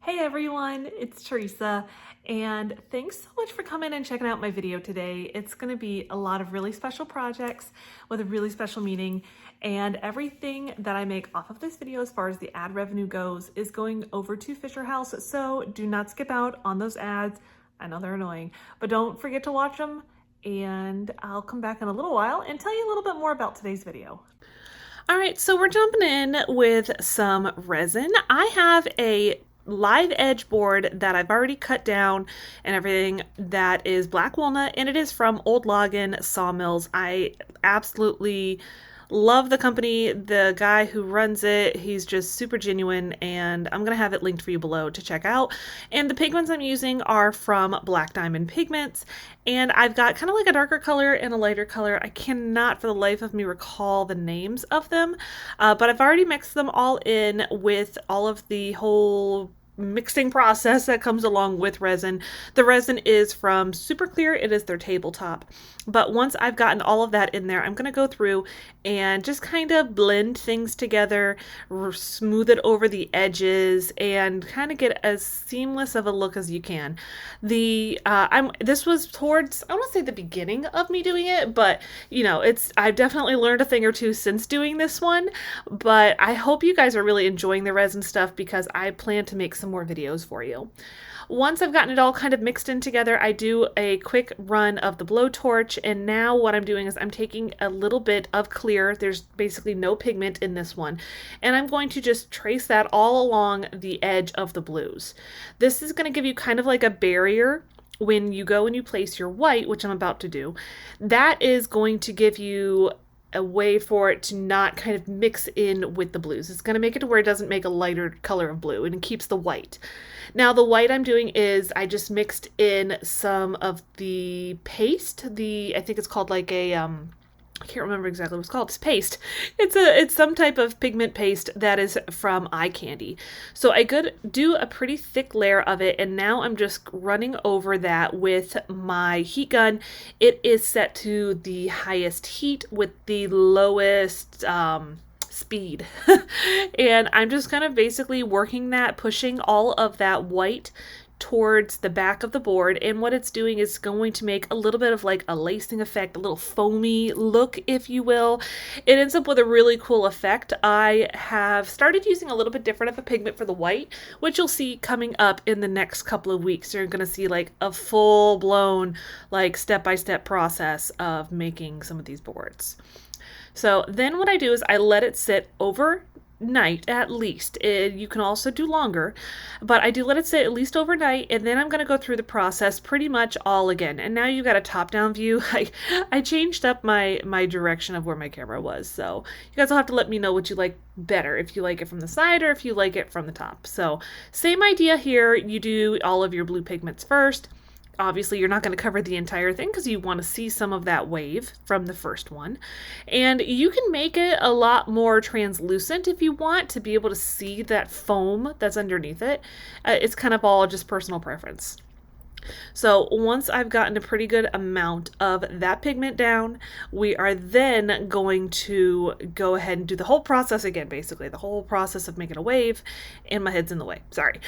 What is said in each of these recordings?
Hey everyone, it's Teresa, and thanks so much for coming and checking out my video today. It's going to be a lot of really special projects with a really special meaning, and everything that I make off of this video as far as the ad revenue goes is going over to Fisher House, so do not skip out on those ads. I know they're annoying, but don't forget to watch them, and I'll come back in a little while and tell you a little bit more about today's video. All right, so we're jumping in with some resin. I have a live edge board that I've already cut down and everything that is black walnut, and it is from Old Loggin Sawmills. I absolutely love the company. The guy who runs it, he's just super genuine, and I'm gonna have it linked for you below to check out. And the pigments I'm using are from Black Diamond Pigments, and I've got kind of like a darker color and a lighter color. I cannot for the life of me recall the names of them, but I've already mixed them all in with all of the whole mixing process that comes along with resin. The resin is from Super Clear. It is their tabletop. But once I've gotten all of that in there, I'm going to go through and just kind of blend things together, smooth it over the edges, and kind of get as seamless of a look as you can. This was towards, I want to say the beginning of me doing it, but you know, I've definitely learned a thing or two since doing this one, but I hope you guys are really enjoying the resin stuff because I plan to make some more videos for you. Once I've gotten it all kind of mixed in together, I do a quick run of the blowtorch, and now what I'm doing is I'm taking a little bit of clear, there's basically no pigment in this one, and I'm going to just trace that all along the edge of the blues. This is going to give you kind of like a barrier when you go and you place your white, which I'm about to do. That is going to give you a way for it to not kind of mix in with the blues. It's going to make it to where it doesn't make a lighter color of blue, and it keeps the white. Now the white I'm doing is I just mixed in some of the paste. I think it's called like a I can't remember exactly what it's called. It's paste. It's some type of pigment paste that is from eye candy. So I could do a pretty thick layer of it, and now I'm just running over that with my heat gun. It is set to the highest heat with the lowest speed. And I'm just kind of basically working that, pushing all of that white towards the back of the board, and what it's doing is going to make a little bit of like a lacing effect, a little foamy look, if you will. It ends up with a really cool effect. I have started using a little bit different of a pigment for the white, which you'll see coming up in the next couple of weeks. You're going to see like a full-blown like step-by-step process of making some of these boards. So then what I do is I let it sit overnight at least. You can also do longer, but I do let it sit at least overnight, and then I'm going to go through the process pretty much all again. And now you've got a top-down view. I changed up my direction of where my camera was, so you guys will have to let me know what you like better, if you like it from the side or if you like it from the top. So same idea here. You do all of your blue pigments first. Obviously, you're not going to cover the entire thing because you want to see some of that wave from the first one. And you can make it a lot more translucent if you want to be able to see that foam that's underneath it. It's kind of all just personal preference. So once I've gotten a pretty good amount of that pigment down, we are then going to go ahead and do the whole process again, basically the whole process of making a wave, and my head's in the way, sorry.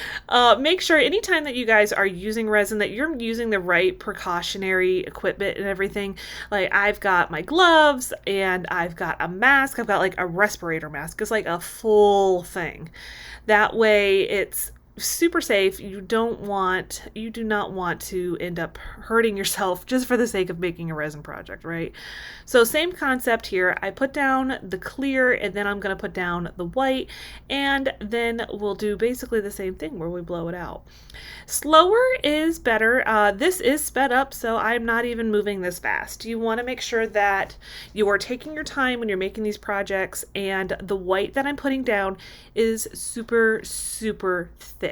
Make sure anytime that you guys are using resin that you're using the right precautionary equipment and everything. Like I've got my gloves and I've got a mask. I've got like a respirator mask. It's like a full thing. That way it's super safe. You do not want to end up hurting yourself just for the sake of making a resin project, right? So same concept here. I put down the clear, and then I'm going to put down the white, and then we'll do basically the same thing where we blow it out. Slower is better. This is sped up, so I'm not even moving this fast. You want to make sure that you are taking your time when you're making these projects, and the white that I'm putting down is super, super thick.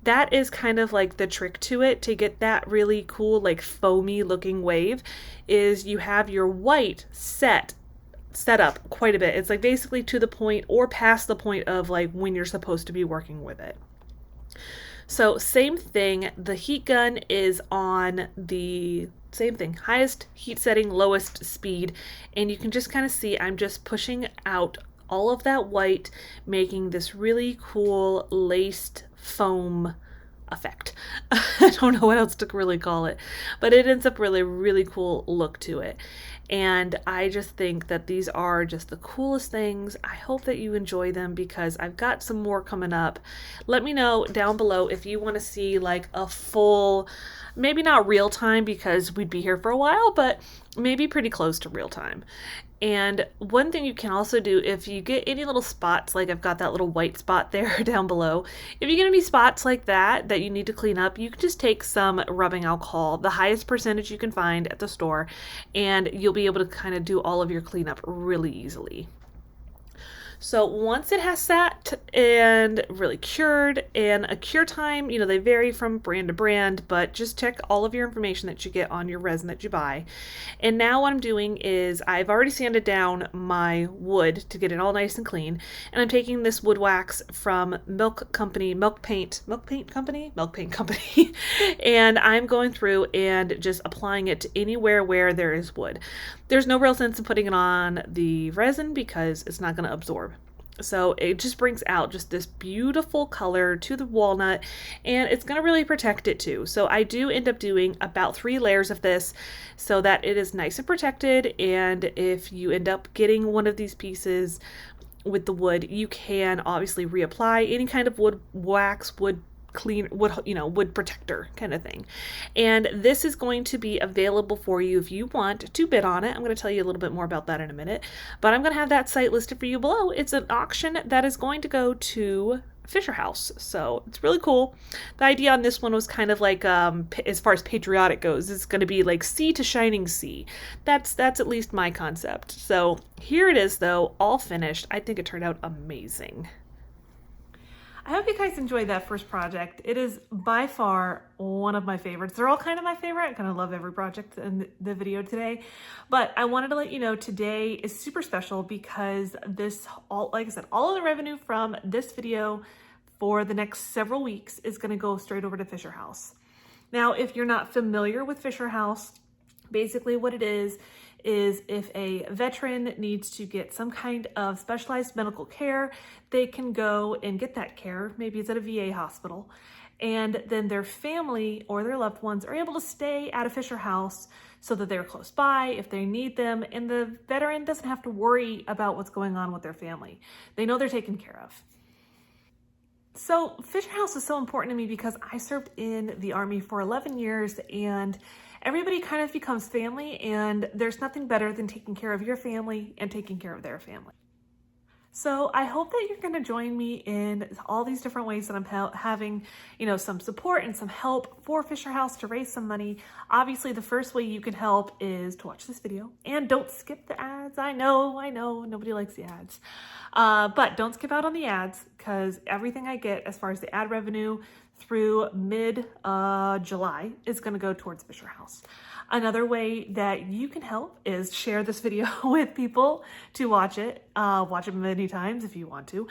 That is kind of like the trick to it, to get that really cool, like foamy looking wave, is you have your white set up quite a bit. It's like basically to the point or past the point of like when you're supposed to be working with it. So same thing, the heat gun is on the same thing, highest heat setting, lowest speed, and you can just kind of see I'm just pushing out all of that white, making this really cool laced foam effect. I don't know what else to really call it, but it ends up really cool look to it. And I just think that these are just the coolest things. I hope that you enjoy them because I've got some more coming up. Let me know down below if you want to see like a full, maybe not real time because we'd be here for a while, but maybe pretty close to real time. And one thing you can also do, if you get any little spots, like I've got that little white spot there down below, if you get any spots like that you need to clean up, you can just take some rubbing alcohol, the highest percentage you can find at the store, and you'll be able to kind of do all of your cleanup really easily. So once it has sat and really cured, and a cure time, you know, they vary from brand to brand, but just check all of your information that you get on your resin that you buy. And now what I'm doing is I've already sanded down my wood to get it all nice and clean. And I'm taking this wood wax from Milk Paint Company, and I'm going through and just applying it to anywhere where there is wood. There's no real sense in putting it on the resin because it's not going to absorb. So it just brings out just this beautiful color to the walnut, and it's going to really protect it too. So I do end up doing about 3 layers of this so that it is nice and protected. And if you end up getting one of these pieces with the wood, you can obviously reapply any kind of wood wax, wood clean, wood protector kind of thing. And this is going to be available for you if you want to bid on it. I'm going to tell you a little bit more about that in a minute, but I'm going to have that site listed for you below. It's an auction that is going to go to Fisher House, so it's really cool. The idea on this one was kind of like, as far as Patriotic goes, it's going to be like sea to shining sea. That's at least my concept. So here it is though, all finished. I think it turned out amazing. I hope you guys enjoyed that first project. It is by far one of my favorites. They're all kind of my favorite. I kind of love every project in the video today, but I wanted to let you know today is super special because like I said, all of the revenue from this video for the next several weeks is going to go straight over to Fisher House. Now, if you're not familiar with Fisher House, basically what it is if a veteran needs to get some kind of specialized medical care, they can go and get that care. Maybe it's at a VA hospital. And then their family or their loved ones are able to stay at a Fisher House so that they're close by if they need them. And the veteran doesn't have to worry about what's going on with their family. They know they're taken care of. So Fisher House is so important to me because I served in the Army for 11 years and everybody kind of becomes family, and there's nothing better than taking care of your family and taking care of their family. So I hope that you're going to join me in all these different ways that I'm having, some support and some help for Fisher House to raise some money. Obviously, the first way you can help is to watch this video and don't skip the ads. I know, nobody likes the ads. But don't skip out on the ads because everything I get as far as the ad revenue through mid-July is going to go towards Fisher House. Another way that you can help is share this video with people to watch it. Watch it many times if you want to.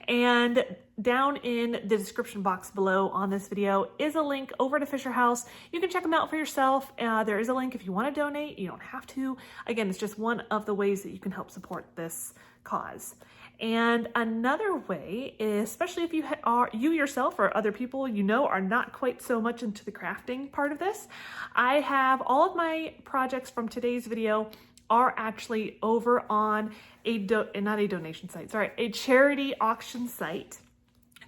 And down in the description box below on this video is a link over to Fisher House. You can check them out for yourself. There is a link if you want to donate. You don't have to. Again, it's just one of the ways that you can help support this cause. And another way, especially if you yourself or other people are not quite so much into the crafting part of this, I have all of my projects from today's video are actually over on a charity auction site.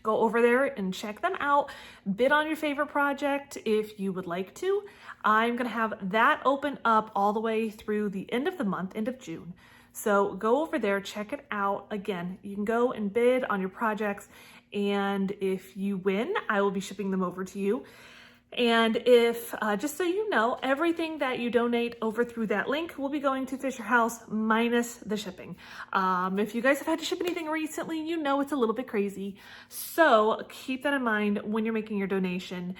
Go over there and check them out. Bid on your favorite project if you would like to. I'm going to have that open up all the way through the end of the month, end of June. So go over there, check it out. Again, you can go and bid on your projects, and if you win, I will be shipping them over to you. And if, just so you know, everything that you donate over through that link will be going to Fisher House minus the shipping. If you guys have had to ship anything recently, it's a little bit crazy. So keep that in mind when you're making your donation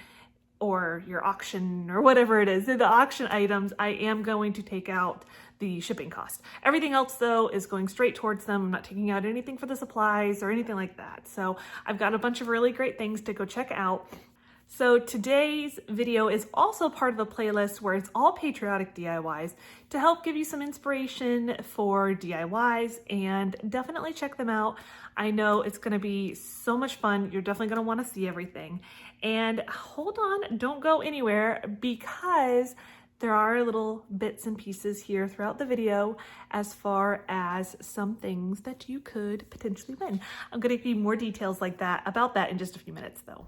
or your auction or whatever it is. The auction items, I am going to take out the shipping cost. Everything else though is going straight towards them. I'm not taking out anything for the supplies or anything like that. So I've got a bunch of really great things to go check out. So today's video is also part of a playlist where it's all patriotic DIYs to help give you some inspiration for DIYs, and definitely check them out. I know it's going to be so much fun. You're definitely going to want to see everything. And hold on, don't go anywhere, because there are little bits and pieces here throughout the video as far as some things that you could potentially win. I'm going to give you more details about that in just a few minutes though.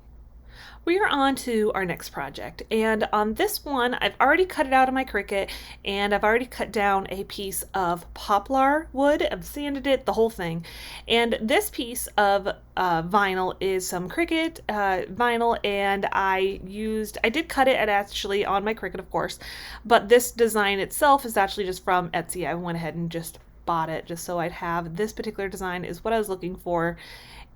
We are on to our next project, and on this one I've already cut it out of my Cricut, and I've already cut down a piece of poplar wood. I've sanded it, the whole thing, and this piece of vinyl is some Cricut vinyl, and I did cut it actually on my Cricut, of course, but this design itself is actually just from Etsy. I went ahead and just bought it just so I'd have this particular design is what I was looking for.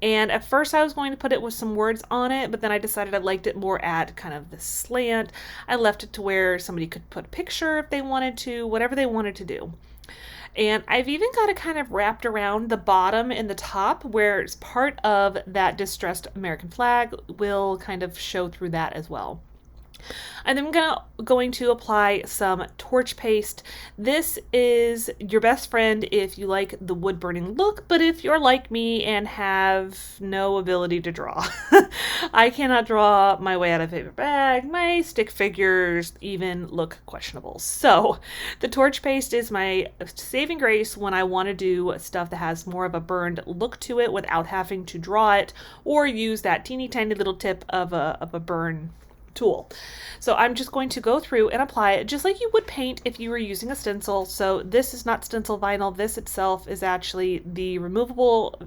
And at first I was going to put it with some words on it, but then I decided I liked it more at kind of the slant. I left it to where somebody could put a picture if they wanted to, whatever they wanted to do. And I've even got it kind of wrapped around the bottom and the top, where it's part of that distressed American flag will kind of show through that as well. And then I'm going to apply some torch paste. This is your best friend if you like the wood burning look, but if you're like me and have no ability to draw. I cannot draw my way out of a paper bag. My stick figures even look questionable. So the torch paste is my saving grace when I want to do stuff that has more of a burned look to it without having to draw it or use that teeny tiny little tip of a burn tool. So I'm just going to go through and apply it just like you would paint if you were using a stencil. So this is not stencil vinyl. This itself is actually the removable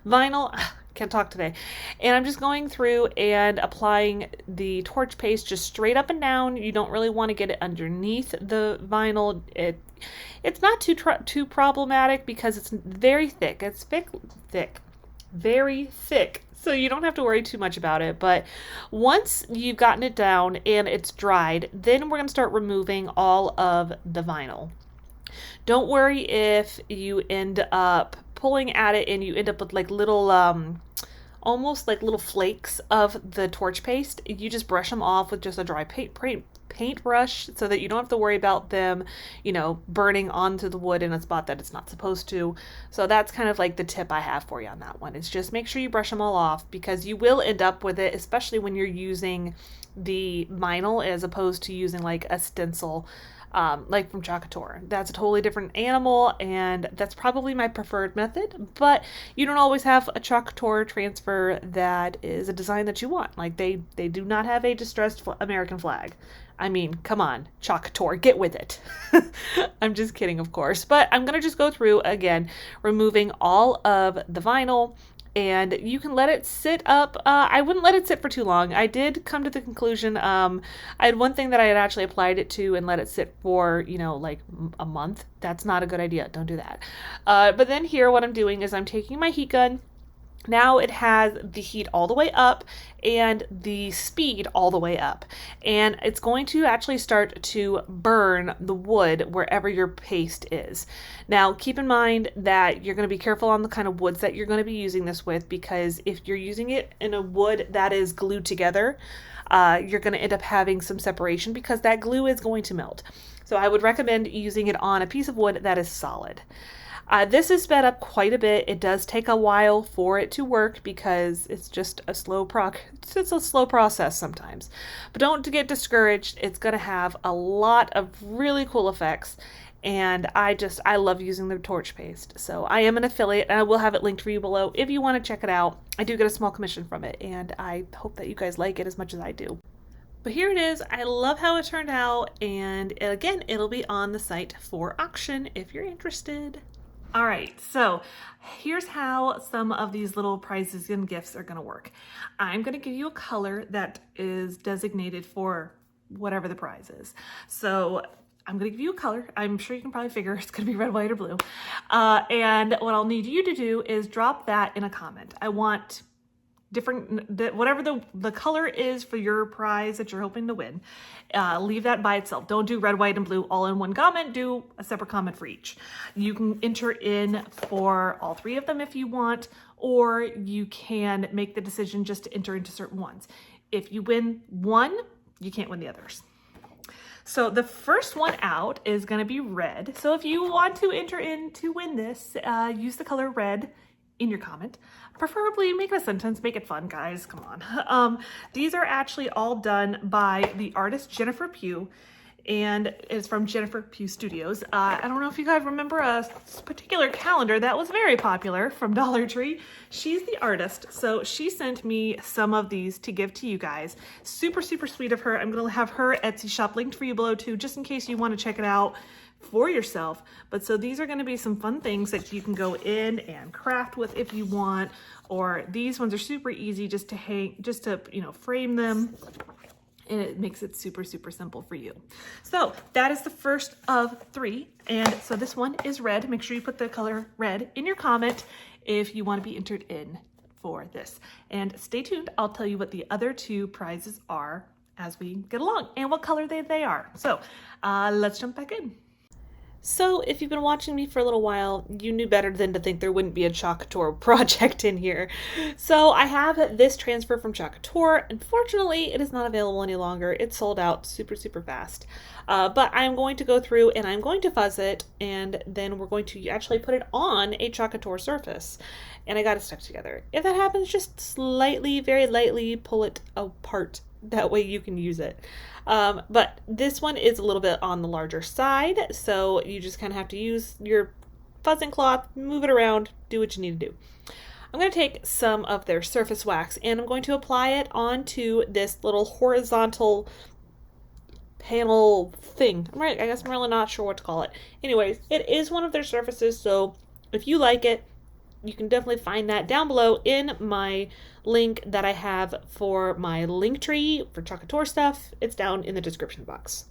vinyl. Can't talk today. And I'm just going through and applying the torch paste just straight up and down. You don't really want to get it underneath the vinyl. It's not too problematic because it's very thick. It's thick, very thick. So you don't have to worry too much about it. But once you've gotten it down and it's dried, then we're going to start removing all of the vinyl. Don't worry if you end up pulling at it and you end up with like little, almost like little flakes of the torch paste. You just brush them off with just a dry paintbrush so that you don't have to worry about them, burning onto the wood in a spot that it's not supposed to. So that's kind of like the tip I have for you on that one. Is just make sure you brush them all off, because you will end up with it, especially when you're using the vinyl as opposed to using like a stencil, like from Chocator. That's a totally different animal, and that's probably my preferred method, but you don't always have a Chocator transfer that is a design that you want. Like they do not have a distressed American flag. I mean, come on, Chocator, get with it. I'm just kidding, of course, but I'm gonna just go through again, removing all of the vinyl. And you can let it sit up. I wouldn't let it sit for too long. I did come to the conclusion, I had one thing that I had actually applied it to and let it sit for, like a month. That's not a good idea. Don't do that. But then here, what I'm doing is I'm taking my heat gun. Now it has the heat all the way up and the speed all the way up. And it's going to actually start to burn the wood wherever your paste is. Now keep in mind that you're going to be careful on the kind of woods that you're going to be using this with, because if you're using it in a wood that is glued together, you're going to end up having some separation because that glue is going to melt. So I would recommend using it on a piece of wood that is solid. This is sped up quite a bit. It does take a while for it to work because it's just a slow process sometimes. But don't get discouraged. It's going to have a lot of really cool effects. And I love using the torch paste. So I am an affiliate, and I will have it linked for you below if you want to check it out. I do get a small commission from it, and I hope that you guys like it as much as I do. But here it is. I love how it turned out. And again, it'll be on the site for auction if you're interested. All right, so here's how some of these little prizes and gifts are going to work. I'm going to give you a color that is designated for whatever the prize is. So I'm going to give you a color. I'm sure you can probably figure it's going to be red, white, or blue. And what I'll need you to do is drop that in a comment. I want different, whatever the color is for your prize that you're hoping to win. Leave that by itself. Don't do red, white, and blue all in one comment. Do a separate comment for each. You can enter in for all 3 of them if you want, or you can make the decision just to enter into certain ones. If you win one, you can't win the others. So the first one out is going to be red. So if you want to enter in to win this, use the color red in your comment. Preferably make it a sentence, make it fun, guys, come on. These are actually all done by the artist Jennifer Pugh, and it's from Jennifer Pugh Studios. I don't know if you guys remember a particular calendar that was very popular from Dollar Tree. She's the artist, so she sent me some of these to give to you guys. Super, super sweet of her. I'm gonna have her Etsy shop linked for you below too, just in case you want to check it out for yourself. But so these are going to be some fun things that you can go in and craft with if you want, or these ones are super easy just to hang, just to, you know, frame them, and it makes it super, super simple for you. So that is the first of 3, and so this one is red. Make sure you put the color red in your comment if you want to be entered in for this, and stay tuned. I'll tell you what the other 2 prizes are as we get along and what color they are. So let's jump back in. So if you've been watching me for a little while, you knew better than to think there wouldn't be a Chalk Couture project in here. So I have this transfer from Chalk Couture. Unfortunately, it is not available any longer. It's sold out super, super fast. But I'm going to go through and I'm going to fuzz it, and then we're going to actually put it on a Chalk Couture surface. And I got it stuck together. If that happens, just slightly, very lightly pull it apart. That way you can use it. But this one is a little bit on the larger side, so you just kind of have to use your fuzzing cloth, move it around, do what you need to do. I'm going to take some of their surface wax and I'm going to apply it onto this little horizontal panel thing. I guess I'm really not sure what to call it. Anyways, it is one of their surfaces, so if you like it, you can definitely find that down below in my link that I have for my link tree for Chalk Couture stuff. It's down in the description box.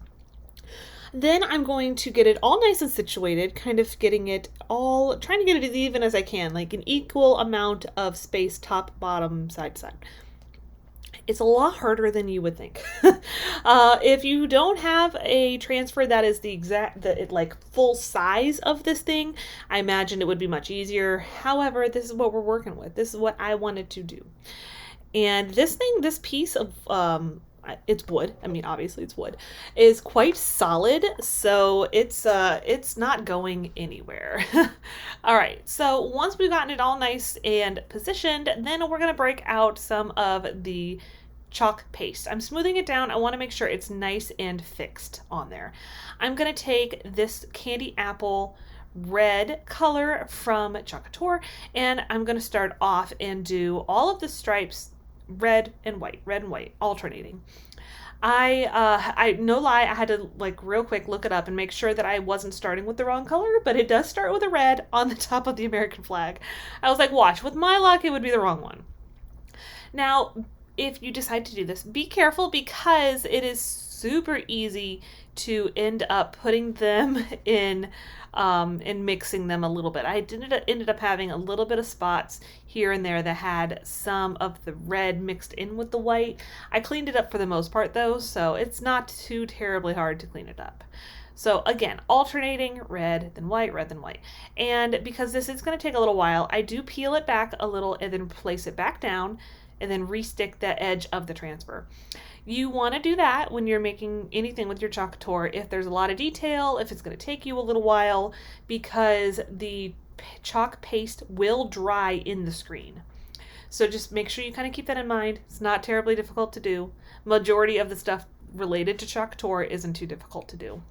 Then I'm going to get it all nice and situated, kind of getting it all, trying to get it as even as I can, like an equal amount of space, top, bottom, side to side. It's a lot harder than you would think. If you don't have a transfer that is the exact, like full size of this thing, I imagine it would be much easier. However, this is what we're working with. This is what I wanted to do. And this thing, this piece of, it's wood. I mean, obviously it's wood, is quite solid. So it's not going anywhere. All right. So once we've gotten it all nice and positioned, then we're going to break out some of the chalk paste. I'm smoothing it down. I want to make sure it's nice and fixed on there. I'm going to take this candy apple red color from Chalk Couture, and I'm going to start off and do all of the stripes red and white, alternating. I no lie, I had to like real quick look it up and make sure that I wasn't starting with the wrong color, but it does start with a red on the top of the American flag. I was like, watch, with my luck, it would be the wrong one. Now, if you decide to do this, be careful because it is super easy to end up putting them in and mixing them a little bit. I ended up having a little bit of spots here and there that had some of the red mixed in with the white. I cleaned it up for the most part though, so it's not too terribly hard to clean it up. So again, alternating red, then white, red, then white. And because this is going to take a little while, I do peel it back a little and then place it back down and then re-stick the edge of the transfer. You want to do that when you're making anything with your Chalk Couture if there's a lot of detail, if it's going to take you a little while, because the chalk paste will dry in the screen. So just make sure you kind of keep that in mind. It's not terribly difficult to do. Majority of the stuff related to Chalk Couture isn't too difficult to do.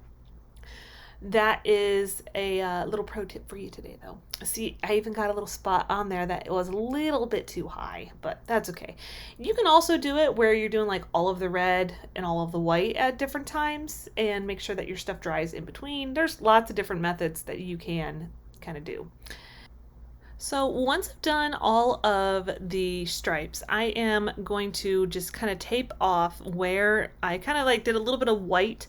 That is a little pro tip for you today though. See, I even got a little spot on there that was a little bit too high, but that's okay. You can also do it where you're doing like all of the red and all of the white at different times and make sure that your stuff dries in between. There's lots of different methods that you can kind of do. So once I've done all of the stripes, I am going to just kind of tape off where I kind of like did a little bit of white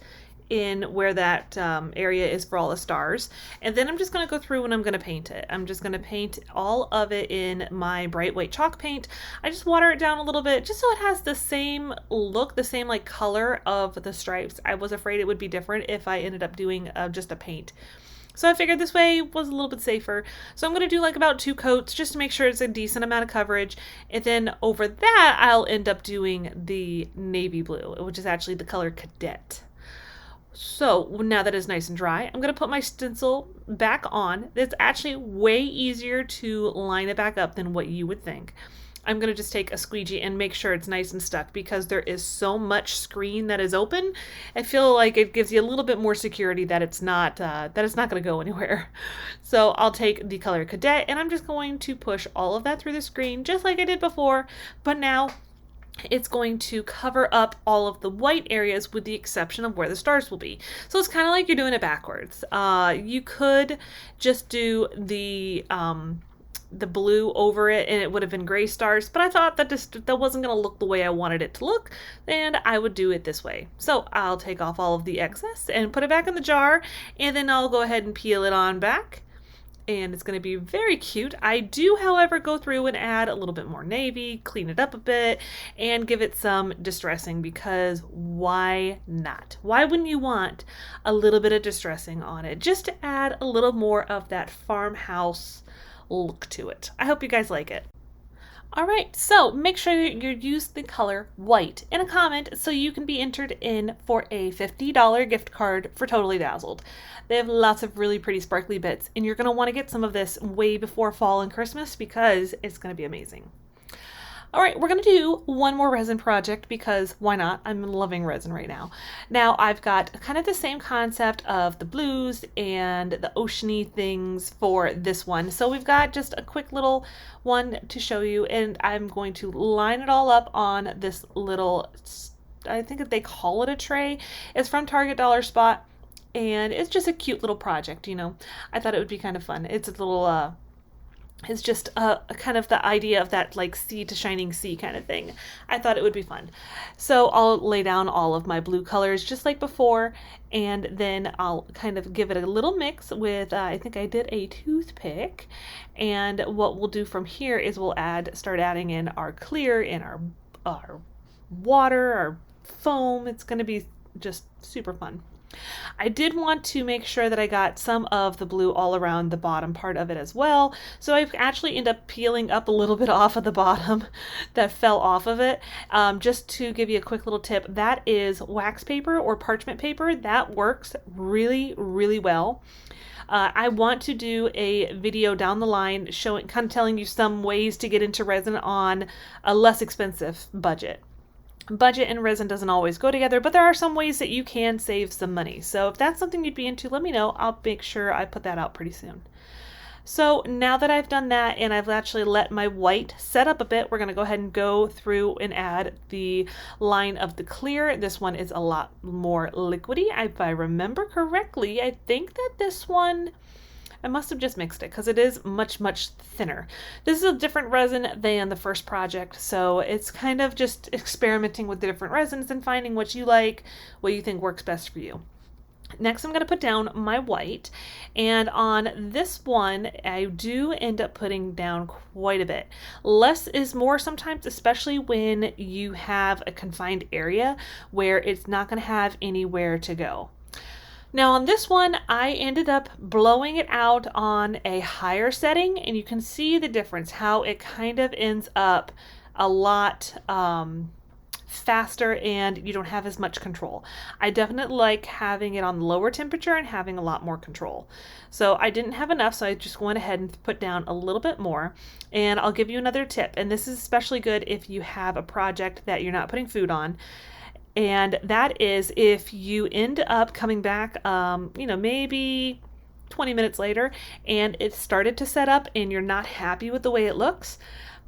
in where that area is for all the stars. And then I'm just going to go through and I'm going to paint it. I'm just going to paint all of it in my bright white chalk paint. I just water it down a little bit just so it has the same look, the same like color of the stripes. I was afraid it would be different if I ended up doing just a paint. So I figured this way was a little bit safer. So I'm going to do like about 2 coats just to make sure it's a decent amount of coverage. And then over that, I'll end up doing the navy blue, which is actually the color Cadet. So now that it's nice and dry, I'm going to put my stencil back on. It's actually way easier to line it back up than what you would think. I'm going to just take a squeegee and make sure it's nice and stuck because there is so much screen that is open. I feel like it gives you a little bit more security that it's not going to go anywhere. So I'll take the color Cadet and I'm just going to push all of that through the screen just like I did before, but now it's going to cover up all of the white areas with the exception of where the stars will be. So it's kind of like you're doing it backwards. You could just do the blue over it and it would have been gray stars, but I thought that that wasn't going to look the way I wanted it to look, and I would do it this way. So I'll take off all of the excess and put it back in the jar, and then I'll go ahead and peel it on back, and it's going to be very cute. I do, however, go through and add a little bit more navy, clean it up a bit, and give it some distressing because why not? Why wouldn't you want a little bit of distressing on it just to add a little more of that farmhouse look to it? I hope you guys like it. All right, so make sure you use the color white in a comment so you can be entered in for a $50 gift card for Totally Dazzled. They have lots of really pretty sparkly bits, and you're going to want to get some of this way before fall and Christmas because it's going to be amazing. All right, we're going to do one more resin project because why not? I'm loving resin right now. Now I've got kind of the same concept of the blues and the oceany things for this one. So we've got just a quick little one to show you, and I'm going to line it all up on this little, I think they call it a tray. It's from Target Dollar Spot, and it's just a cute little project, you know. I thought it would be kind of fun. It's a little it's just a kind of the idea of that like sea to shining sea kind of thing. I thought it would be fun. So I'll lay down all of my blue colors just like before, and then I'll kind of give it a little mix with, I think I did a toothpick. And what we'll do from here is we'll start adding in our clear and our water, our foam. It's going to be just super fun. I did want to make sure that I got some of the blue all around the bottom part of it as well. So I actually end up peeling up a little bit off of the bottom that fell off of it. Just to give you a quick little tip, that is wax paper or parchment paper. That works really, really well. I want to do a video down the line showing, kind of telling you some ways to get into resin on a less expensive budget. Budget and resin doesn't always go together, but there are some ways that you can save some money. So if that's something you'd be into, let me know. I'll make sure I put that out pretty soon. So now that I've done that and I've actually let my white set up a bit, we're going to go ahead and go through and add the line of the clear. This one is a lot more liquidy. If I remember correctly, I think that this one, I must have just mixed it because it is much, much thinner. This is a different resin than the first project, so it's kind of just experimenting with the different resins and finding what you like, what you think works best for you. Next, I'm going to put down my white, and on this one, I do end up putting down quite a bit. Less is more sometimes, especially when you have a confined area where it's not going to have anywhere to go. Now on this one, I ended up blowing it out on a higher setting, and you can see the difference, how it kind of ends up a lot faster and you don't have as much control. I definitely like having it on the lower temperature and having a lot more control. So I didn't have enough, so I just went ahead and put down a little bit more. And I'll give you another tip, and this is especially good if you have a project that you're not putting food on. And that is if you end up coming back, maybe 20 minutes later and it started to set up and you're not happy with the way it looks,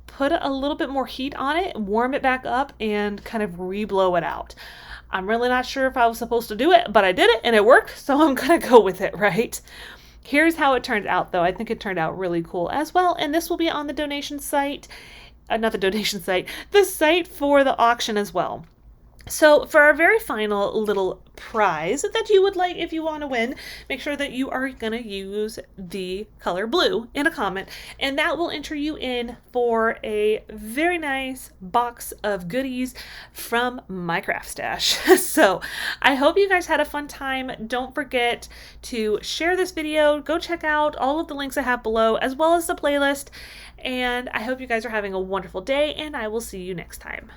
put a little bit more heat on it, warm it back up, and kind of re-blow it out. I'm really not sure if I was supposed to do it, but I did it and it worked, so I'm going to go with it, right? Here's how it turned out, though. I think it turned out really cool as well, and this will be on the donation site, not the donation site, the site for the auction as well. So for our very final little prize that you would like, if you want to win, make sure that you are going to use the color blue in a comment, and that will enter you in for a very nice box of goodies from my craft stash. So I hope you guys had a fun time. Don't forget to share this video. Go check out all of the links I have below, as well as the playlist. And I hope you guys are having a wonderful day, and I will see you next time.